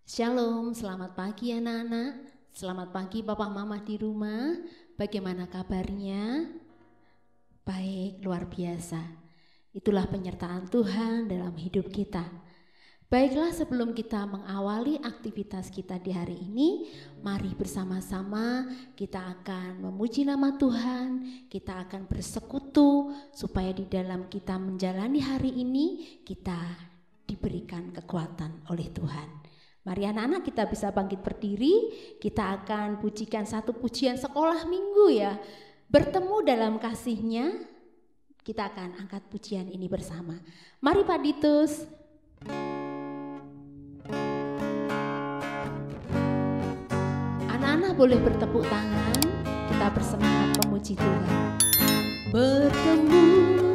Shalom, selamat pagi anak-anak. Selamat pagi Papa Mama di rumah. Bagaimana kabarnya? Baik, luar biasa. Itulah penyertaan Tuhan dalam hidup kita. Baiklah, sebelum kita mengawali aktivitas kita di hari ini, mari bersama-sama kita akan memuji nama Tuhan. Kita akan bersekutu supaya di dalam kita menjalani hari ini kita diberikan kekuatan oleh Tuhan. Mari anak-anak kita bisa bangkit berdiri. Kita akan pujikan satu pujian sekolah minggu ya. Bertemu dalam kasih-Nya. Kita akan angkat pujian ini bersama. Mari Pak Ditus. Anak-anak boleh bertepuk tangan. Kita bersemangat memuji Tuhan. Bertemu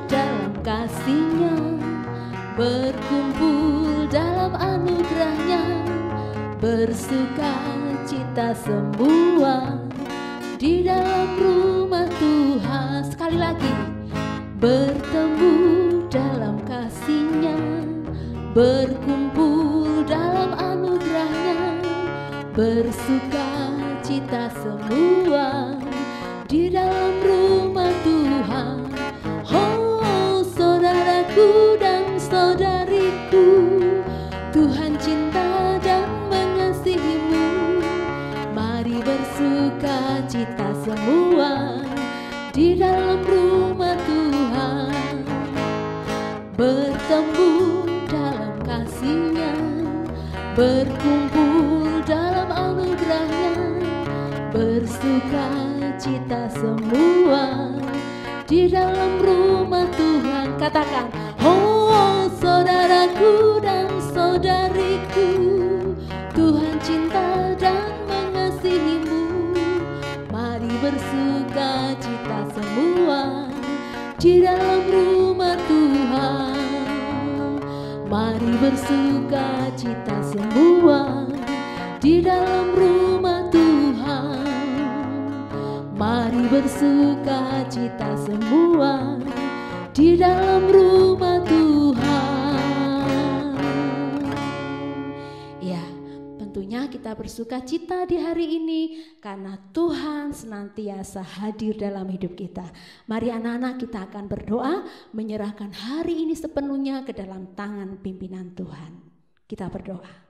dalam kasih-Nya, berkumpul dalam anugerah-Nya, bersuka cita semua di dalam rumah Tuhan. Sekali lagi, bertemu dalam kasih-Nya, berkumpul dalam anugerah-Nya, bersuka cita semua di dalam rumah Tuhan. Oh saudaraku dan saudariku, Tuhan cinta dan mengasihimu. Mari bersuka cita semua di dalam rumah Tuhan. Bertemu dalam kasih-Nya, berkumpul dalam anugerah-Nya, bersuka cita semua di dalam rumah Tuhan. Katakan, oh saudaraku dan saudariku, Tuhan cinta dan mengasihimu. Mari bersuka cita semua di dalam rumah Tuhan. Mari bersuka cita semua di dalam rumah Tuhan. Mari bersuka cita semua di dalam rumah Tuhan. Ya, tentunya kita bersuka cita di hari ini karena Tuhan senantiasa hadir dalam hidup kita. Mari anak-anak kita akan berdoa menyerahkan hari ini sepenuhnya ke dalam tangan pimpinan Tuhan. Kita berdoa.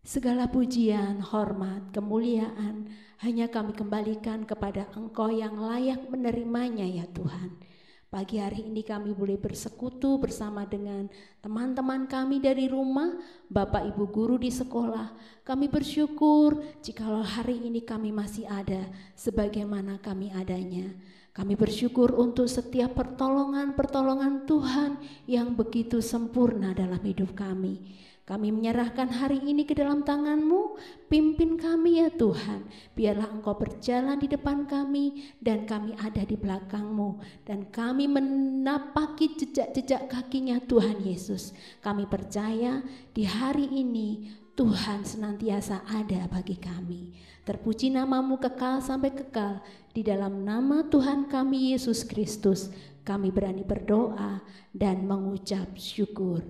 Segala pujian, hormat, kemuliaan hanya kami kembalikan kepada Engkau yang layak menerimanya ya Tuhan. Pagi hari ini kami boleh bersekutu bersama dengan teman-teman kami dari rumah, Bapak Ibu guru di sekolah. Kami bersyukur jikalau hari ini kami masih ada sebagaimana kami adanya. Kami bersyukur untuk setiap pertolongan-pertolongan Tuhan yang begitu sempurna dalam hidup kami. Kami menyerahkan hari ini ke dalam tangan-Mu, pimpin kami ya Tuhan. Biarlah Engkau berjalan di depan kami dan kami ada di belakang-Mu. Dan kami menapaki jejak-jejak kakinya Tuhan Yesus. Kami percaya di hari ini Tuhan senantiasa ada bagi kami. Terpuji nama-Mu kekal sampai kekal. Di dalam nama Tuhan kami Yesus Kristus, kami berani berdoa dan mengucap syukur.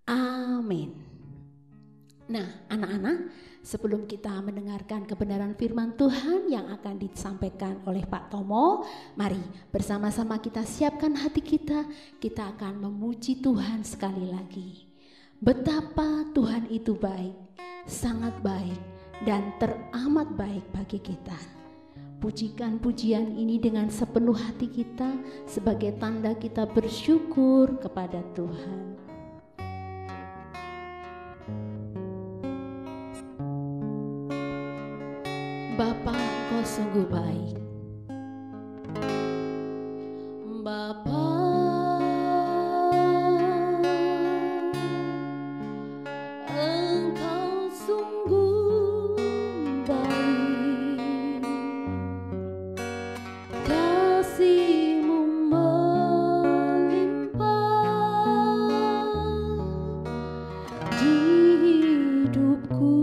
Amin. Nah, anak-anak, sebelum kita mendengarkan kebenaran firman Tuhan yang akan disampaikan oleh Pak Tomo, mari bersama-sama kita siapkan hati kita. Kita akan memuji Tuhan sekali lagi. Betapa Tuhan itu baik, sangat baik, dan teramat baik bagi kita. Pujikan pujian ini dengan sepenuh hati kita sebagai tanda kita bersyukur kepada Tuhan. Bapa, Engkau sungguh baik. Bapa, Engkau sungguh baik. Kasih-Mu melimpah di hidupku.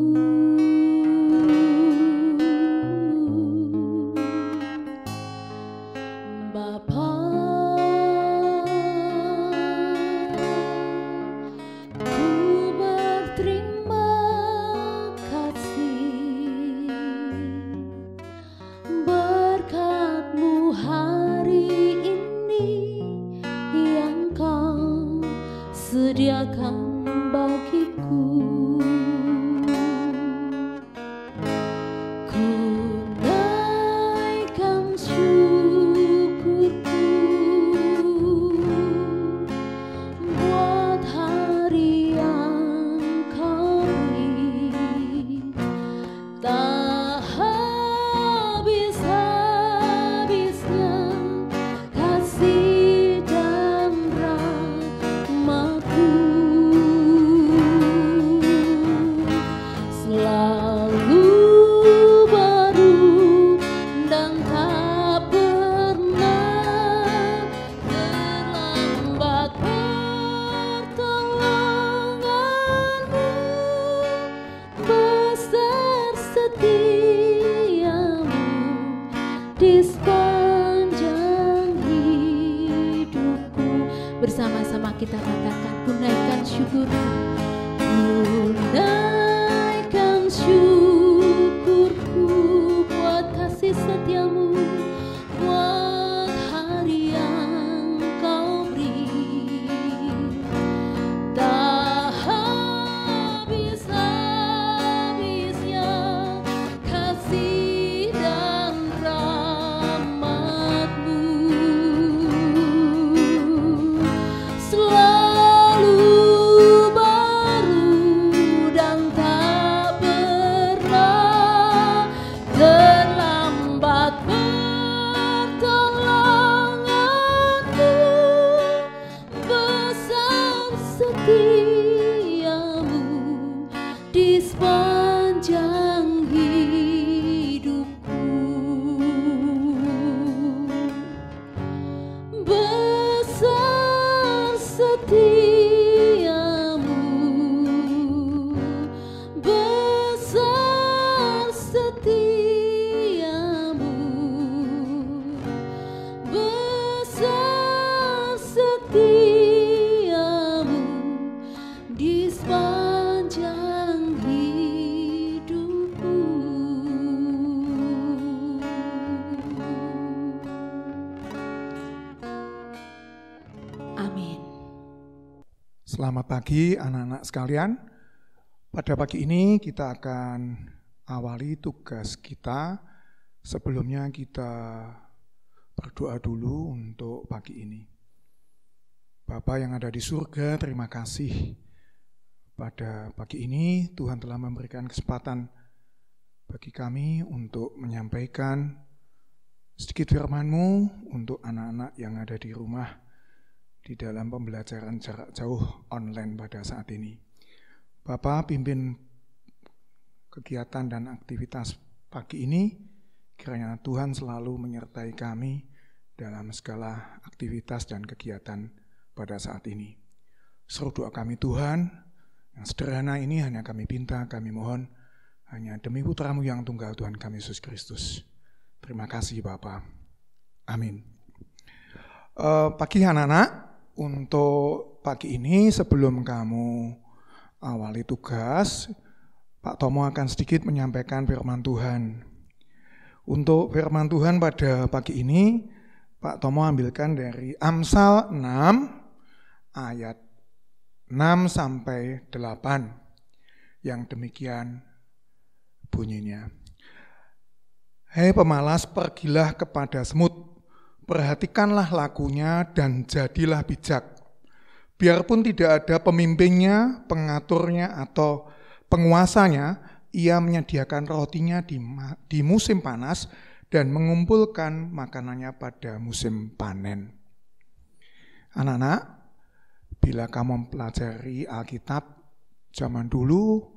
sepanjang hidupku. Besar setiamu, besar setiamu, besar setiamu di sepanjang hidupku. Amin. Selamat pagi anak-anak sekalian. Pada pagi ini kita akan awali tugas kita. Sebelumnya kita berdoa dulu untuk pagi ini. Bapa yang ada di surga, terima kasih. Pada pagi ini Tuhan telah memberikan kesempatan bagi kami untuk menyampaikan sedikit firman-Mu untuk anak-anak yang ada di rumah di dalam pembelajaran jarak jauh online pada saat ini. Bapak pimpin kegiatan dan aktivitas pagi ini, kiranya Tuhan selalu menyertai kami dalam segala aktivitas dan kegiatan pada saat ini. Seru doa kami Tuhan, yang sederhana ini hanya kami pinta, kami mohon, hanya demi putra-Mu yang tunggal Tuhan kami Yesus Kristus. Terima kasih Bapa. Amin. Pagi anak-anak, untuk pagi ini sebelum kamu awali tugas, Pak Tomo akan sedikit menyampaikan firman Tuhan. Untuk firman Tuhan pada pagi ini, Pak Tomo ambilkan dari Amsal 6 ayat 6 sampai 8 yang demikian bunyinya. Hei pemalas, pergilah kepada semut, perhatikanlah lakunya dan jadilah bijak. Biarpun tidak ada pemimpinnya, pengaturnya atau penguasanya, ia menyediakan rotinya di musim panas dan mengumpulkan makanannya pada musim panen. Anak-anak, bila kamu mempelajari Alkitab, zaman dulu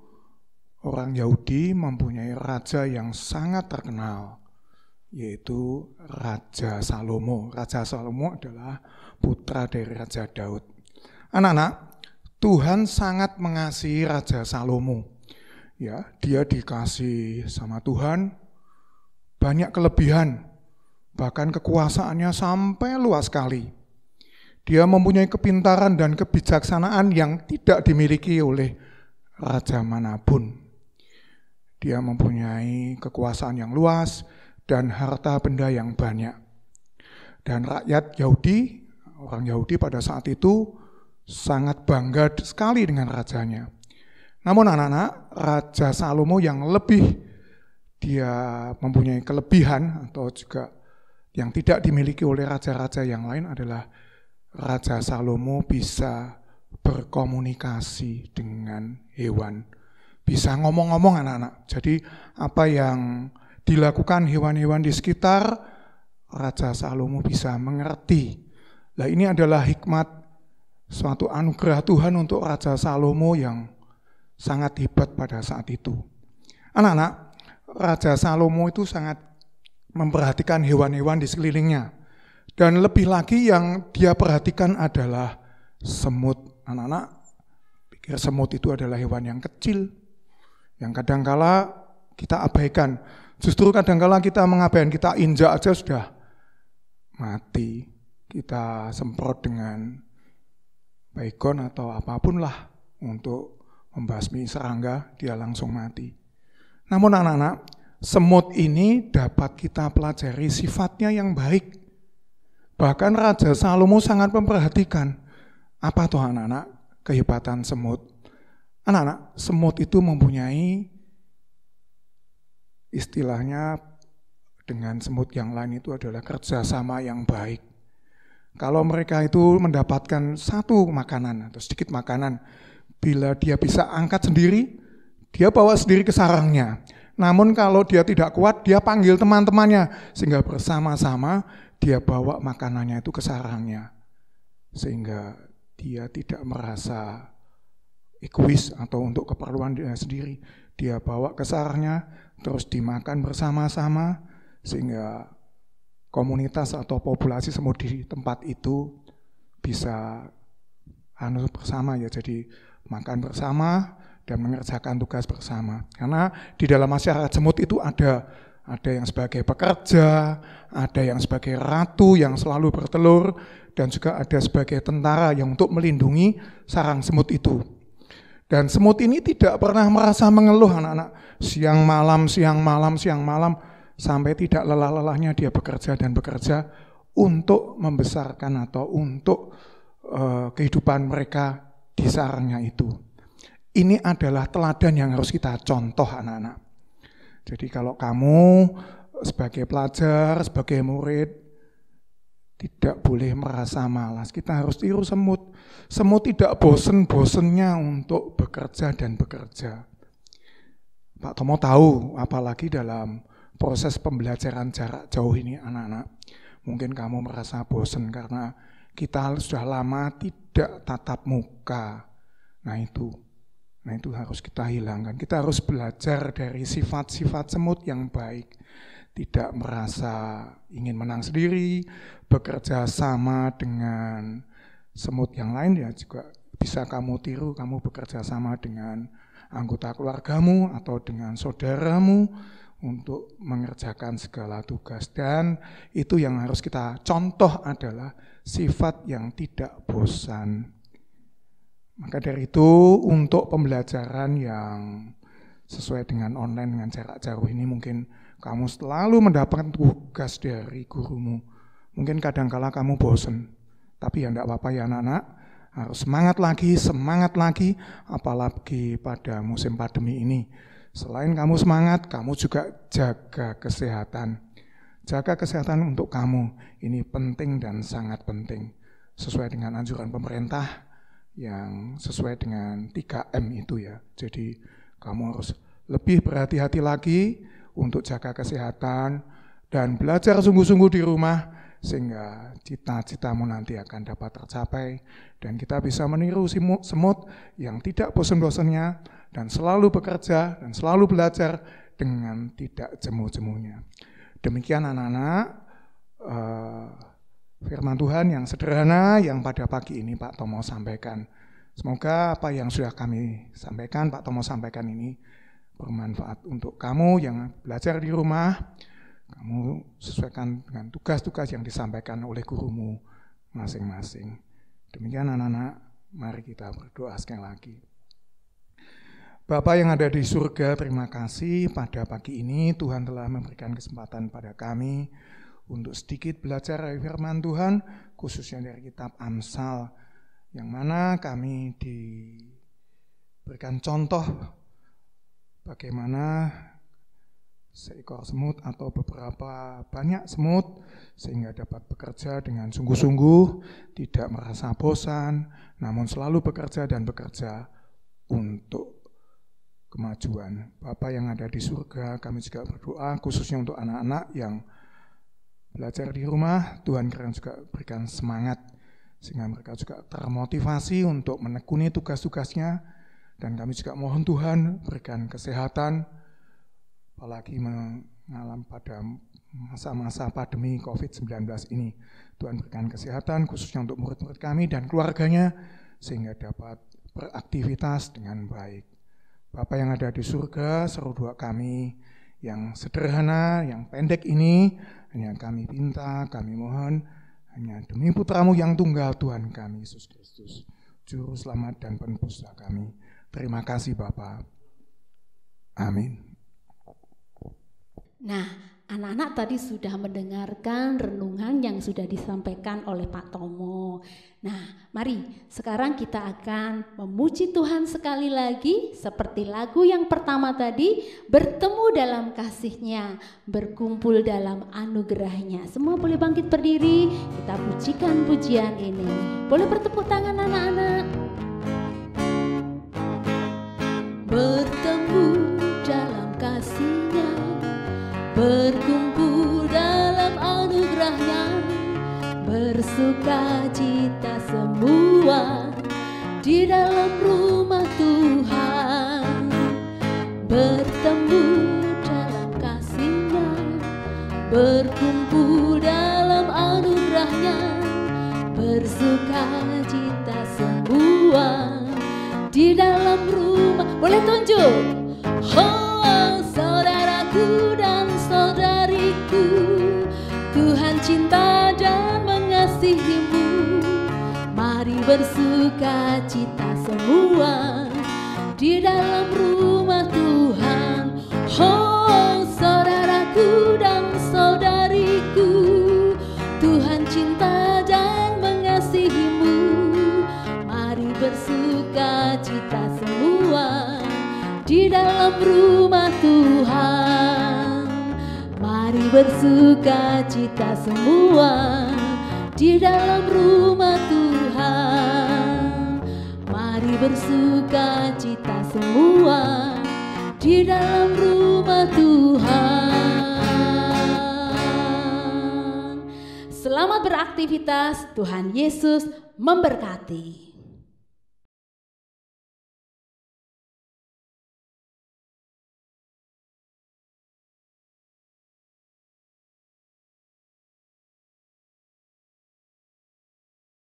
orang Yahudi mempunyai raja yang sangat terkenal, yaitu Raja Salomo. Raja Salomo adalah putra dari Raja Daud. Anak-anak, Tuhan sangat mengasihi Raja Salomo. Ya, dia dikasih sama Tuhan banyak kelebihan, bahkan kekuasaannya sampai luas sekali. Dia mempunyai kepintaran dan kebijaksanaan yang tidak dimiliki oleh raja manapun. Dia mempunyai kekuasaan yang luas dan harta benda yang banyak. Dan rakyat Yahudi, orang Yahudi pada saat itu sangat bangga sekali dengan rajanya. Namun anak-anak, Raja Salomo yang lebih dia mempunyai kelebihan atau juga yang tidak dimiliki oleh raja-raja yang lain adalah Raja Salomo bisa berkomunikasi dengan hewan. Bisa ngomong-ngomong anak-anak. Jadi apa yang dilakukan hewan-hewan di sekitar, Raja Salomo bisa mengerti. Nah, ini adalah hikmat, suatu anugerah Tuhan untuk Raja Salomo yang sangat hebat pada saat itu. Anak-anak, Raja Salomo itu sangat memperhatikan hewan-hewan di sekelilingnya. Dan lebih lagi yang dia perhatikan adalah semut. Anak-anak pikir semut itu adalah hewan yang kecil, yang kadangkala kita abaikan. Justru kadangkala kita mengabaikan, kita injak aja sudah mati. Kita semprot dengan baygon atau apapun lah untuk membasmi serangga, dia langsung mati. Namun anak-anak, semut ini dapat kita pelajari sifatnya yang baik. Bahkan Raja Salomo sangat memperhatikan apa tuh anak-anak kehebatan semut. Anak-anak, semut itu mempunyai istilahnya dengan semut yang lain itu adalah kerjasama yang baik. Kalau mereka itu mendapatkan satu makanan atau sedikit makanan, bila dia bisa angkat sendiri, dia bawa sendiri ke sarangnya. Namun kalau dia tidak kuat, dia panggil teman-temannya sehingga bersama-sama dia bawa makanannya itu ke sarangnya. Sehingga dia tidak merasa egois atau untuk keperluan dia sendiri. Dia bawa ke sarangnya, terus dimakan bersama-sama, sehingga komunitas atau populasi semut di tempat itu bisa bersama ya, jadi makan bersama dan mengerjakan tugas bersama. Karena di dalam masyarakat semut itu ada yang sebagai pekerja, ada yang sebagai ratu yang selalu bertelur, dan juga ada sebagai tentara yang untuk melindungi sarang semut itu. Dan semut ini tidak pernah merasa mengeluh anak-anak, siang malam, sampai tidak lelah-lelahnya dia bekerja untuk membesarkan atau untuk kehidupan mereka di sarangnya itu. Ini adalah teladan yang harus kita contoh anak-anak. Jadi kalau kamu sebagai pelajar, sebagai murid, tidak boleh merasa malas. Kita harus tiru semut. Semut tidak bosen-bosennya untuk bekerja dan bekerja. Pak Tomo tahu, apalagi dalam proses pembelajaran jarak jauh ini anak-anak. Mungkin kamu merasa bosen karena kita sudah lama tidak tatap muka. Nah itu harus kita hilangkan. Kita harus belajar dari sifat-sifat semut yang baik. Tidak merasa ingin menang sendiri, bekerja sama dengan semut yang lain ya juga bisa kamu tiru, kamu bekerja sama dengan anggota keluargamu atau dengan saudaramu untuk mengerjakan segala tugas. Dan itu yang harus kita contoh adalah sifat yang tidak bosan. Maka dari itu untuk pembelajaran yang sesuai dengan online, dengan jarak jauh ini mungkin kamu selalu mendapatkan tugas dari gurumu. Mungkin kadang-kala kamu bosan, tapi ya enggak apa-apa ya anak-anak. Harus semangat lagi, apalagi pada musim pandemi ini. Selain kamu semangat, kamu juga jaga kesehatan. Jaga kesehatan untuk kamu, ini penting dan sangat penting. Sesuai dengan anjuran pemerintah yang sesuai dengan 3M itu ya. Jadi kamu harus lebih berhati-hati lagi untuk jaga kesehatan dan belajar sungguh-sungguh di rumah sehingga cita-citamu nanti akan dapat tercapai dan kita bisa meniru semut yang tidak bosan-bosannya dan selalu bekerja dan selalu belajar dengan tidak jemu-jemunya. Demikian anak-anak firman Tuhan yang sederhana yang pada pagi ini Pak Tomo sampaikan. Semoga apa yang sudah kami sampaikan, Pak Tomo sampaikan ini bermanfaat untuk kamu yang belajar di rumah. Kamu sesuaikan dengan tugas-tugas yang disampaikan oleh gurumu masing-masing. Demikian anak-anak, mari kita berdoa sekali lagi. Bapa yang ada di surga, terima kasih pada pagi ini Tuhan telah memberikan kesempatan pada kami untuk sedikit belajar dari firman Tuhan, khususnya dari kitab Amsal, yang mana kami diberikan contoh bagaimana seekor semut atau beberapa banyak semut sehingga dapat bekerja dengan sungguh-sungguh, tidak merasa bosan, namun selalu bekerja dan bekerja untuk kemajuan. Bapa yang ada di surga, kami juga berdoa khususnya untuk anak-anak yang belajar di rumah, Tuhan kiranya juga berikan semangat sehingga mereka juga termotivasi untuk menekuni tugas-tugasnya. Dan kami juga mohon Tuhan berikan kesehatan, apalagi mengalami pada masa-masa pandemi COVID-19 ini. Tuhan berikan kesehatan khususnya untuk murid-murid kami dan keluarganya sehingga dapat beraktivitas dengan baik. Bapa yang ada di surga, seru doa kami yang sederhana, yang pendek ini, hanya kami minta, kami mohon, hanya demi putramu yang tunggal Tuhan kami, Yesus Kristus, Juru Selamat dan Penebus kami. Terima kasih Bapa. Amin. Nah, anak-anak tadi sudah mendengarkan renungan yang sudah disampaikan oleh Pak Tomo. Nah, mari sekarang kita akan memuji Tuhan sekali lagi seperti lagu yang pertama tadi, bertemu dalam kasih-Nya, berkumpul dalam anugerah-Nya. Semua boleh bangkit berdiri, kita pujikan pujian ini. Boleh bertepuk tangan anak-anak. Bertemu dalam kasih-Nya, berkumpul dalam anugerah-Nya, bersuka cita semua di dalam rumah Tuhan. hidup. Oh saudaraku dan saudariku, Tuhan cinta dan mengasihimu. Mari bersuka cita semua di dalam rumah Tuhan. Oh saudaraku dan saudariku, Tuhan cinta dan mengasihimu. Mari bersuka cita semua di dalam rumah Tuhan. Mari bersuka cita semua di dalam rumah Tuhan. Mari bersuka cita semua di dalam rumah Tuhan. Selamat beraktivitas, Tuhan Yesus memberkati.